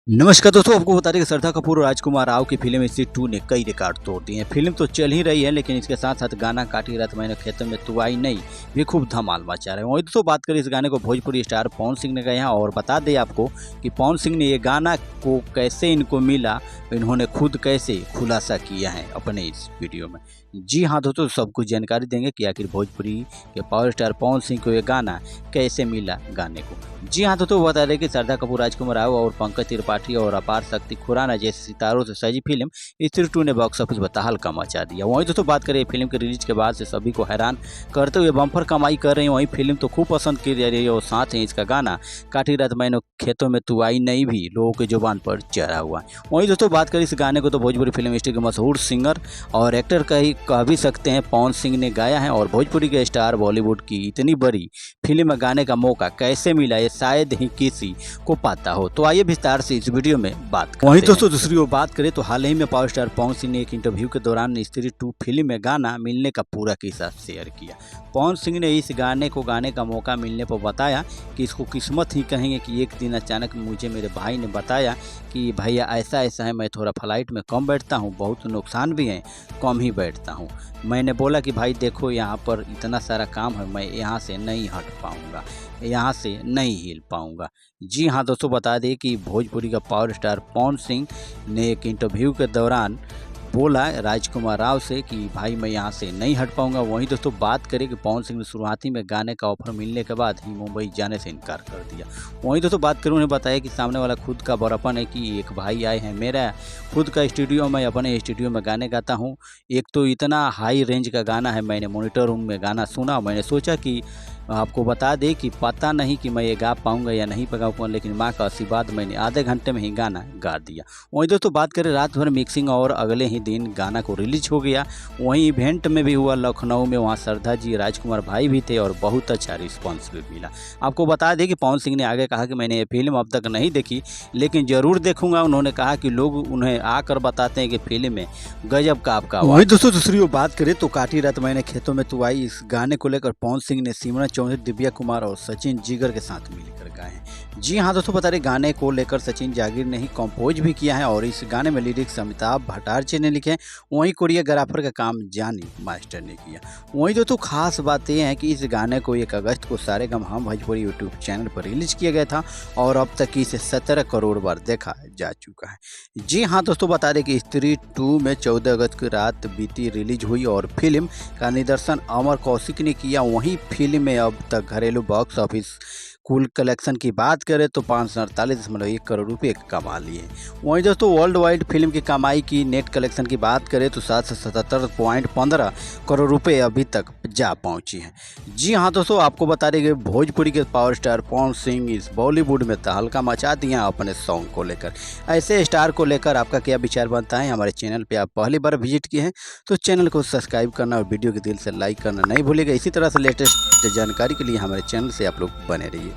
नमस्कार दोस्तों, आपको बता दें कि श्रद्धा कपूर और राजकुमार राव की फिल्म स्त्री 2 ने कई रिकॉर्ड तोड़ दिए हैं। फिल्म तो चल ही रही है, लेकिन इसके साथ साथ गाना काटी रात मैंने खेतों में तू आई नहीं भी खूब धमाल मचा रहे हैं। वहीं दोस्तों बात करें इस गाने को भोजपुरी स्टार पवन सिंह ने गाया है। और बता दें आपको कि पवन सिंह ने ये गाना को कैसे इनको मिला, इन्होंने खुद कैसे खुलासा किया है अपने इस वीडियो में। जी हाँ दोस्तों, सब कुछ जानकारी देंगे कि आखिर भोजपुरी के पावर स्टार पवन सिंह को ये गाना कैसे मिला गाने को। जी हाँ दोस्तों, बता दें कि श्रद्धा कपूर, राजकुमार राव और पंकज त्रिपाठी और अपार शक्ति खुराना जैसे सितारों से सजी फिल्म स्त्री 2 ने बॉक्स ऑफिस पर तहलका मचा दिया। वहीं दोस्तों बात करें फिल्म के रिलीज के बाद से सभी को हैरान करते हुए बम्पर कमाई कर रही है। वहीं फिल्म तो खूब पसंद की जा रही है और साथ ही इसका गाना काटी रात मैंने खेतों में तू आई नहीं भी लोगों की जुबान पर चढ़ा हुआ है। वहीं दोस्तों बात करें इस गाने को तो भोजपुरी फिल्म इंडस्ट्री के मशहूर सिंगर और एक्टर कह भी सकते हैं पवन सिंह ने गाया है। और भोजपुरी के स्टार बॉलीवुड की इतनी बड़ी फिल्म में गाने का मौका कैसे मिला, ये शायद ही किसी को पता हो। तो आइए विस्तार से इस वीडियो में बात करते हैं। वहीं दोस्तों दूसरी ओर बात करें तो हाल ही में पावर स्टार पवन सिंह ने एक इंटरव्यू के दौरान स्त्री 2 फिल्म में गाना मिलने का पूरा किस्सा शेयर किया। पवन सिंह ने इस गाने को गाने का मौका मिलने पर बताया कि इसको किस्मत ही कहेंगे कि एक दिन अचानक मुझे मेरे भाई ने बताया कि भैया ऐसा ऐसा है, मैं थोड़ा फ्लाइट में कम बैठता हूँ, बहुत नुकसान भी है, कम ही बैठता हूँ। मैंने बोला कि भाई देखो यहाँ पर इतना सारा काम है, मैं यहाँ से नहीं हट पाऊँगा, यहाँ से नहीं हिल पाऊँगा। जी हाँ दोस्तों, बता दें कि भोजपुरी का पावर स्टार पवन सिंह ने एक इंटरव्यू के दौरान बोला राजकुमार राव से कि भाई मैं यहाँ से नहीं हट पाऊंगा। वहीं दोस्तों बात करें कि पवन सिंह ने शुरुआती में गाने का ऑफर मिलने के बाद ही मुंबई जाने से इनकार कर दिया। वहीं दोस्तों बात करूँ, उन्हें बताया कि सामने वाला खुद का बड़ापन है कि एक भाई आए हैं, मेरा खुद का स्टूडियो, मैं अपने स्टूडियो में गाने गाता हूँ। एक तो इतना हाई रेंज का गाना है, मैंने मॉनिटर रूम में गाना सुना, मैंने सोचा कि आपको बता दें कि पता नहीं कि मैं ये गा पाऊंगा या नहीं गा पाऊंगा, लेकिन माँ का आशीर्वाद, मैंने आधे घंटे में ही गाना गा दिया। वहीं दोस्तों बात करें रात भर मिक्सिंग और अगले ही दिन गाना को रिलीज हो गया। वहीं इवेंट में भी हुआ लखनऊ में, वहाँ श्रद्धा जी, राजकुमार भाई भी थे और बहुत अच्छा रिस्पॉन्स भी मिला। आपको बता दें कि पवन सिंह ने आगे कहा कि मैंने ये फिल्म अब तक नहीं देखी, लेकिन ज़रूर देखूंगा। उन्होंने कहा कि लोग उन्हें आकर बताते हैं कि फिल्म में गजब का आपका। वहीं दोस्तों दूसरी ओर बात करें तो काटी रात मैंने खेतों में तू आई, इस गाने को लेकर पवन सिंह ने सिमरन चौधरी, दिव्या कुमार और सचिन जिगर के साथ मिलकर गाए हैं। जी हाँ दोस्तों, बता रहे गाने को लेकर सचिन जागीर ने ही कंपोज भी किया है और इस गाने में लिरिक्स अमिताभ भट्टाचार्य ने लिखे हैं। वहीं कोरियोग्राफर का काम जानी मास्टर ने किया। वहीं दोस्तों खास बात यह है कि इस गाने को 1 अगस्त को सारेगामा हम भोजपुरी यूट्यूब चैनल पर रिलीज किया गया था और अब तक इसे 17 करोड़ बार देखा जा चुका है। जी हाँ दोस्तों, बता दें कि स्त्री 2 में 14 अगस्त की रात बीती रिलीज हुई और फिल्म का निर्देशन अमर कौशिक ने किया। वहीं फिल्म में अब तक घरेलू बॉक्स ऑफिस कुल कलेक्शन की बात करें तो 548.1 करोड़ रुपये कमा लिए। वहीं दोस्तों वर्ल्ड वाइड फिल्म की कमाई की नेट कलेक्शन की बात करें तो 777.15 करोड़ रुपये अभी तक जा पहुंची है। जी हाँ दोस्तों, आपको बता दें कि भोजपुरी के पावर स्टार पवन सिंह इस बॉलीवुड में तहलका मचा दिया अपने सॉन्ग को लेकर। ऐसे स्टार को लेकर आपका क्या विचार बनता है? हमारे चैनल पर आप पहली बार विजिट किए हैं तो चैनल को सब्सक्राइब करना और वीडियो के दिल से लाइक करना नहीं भूलिएगा। इसी तरह से लेटेस्ट जानकारी के लिए हमारे चैनल से आप लोग बने रहिए।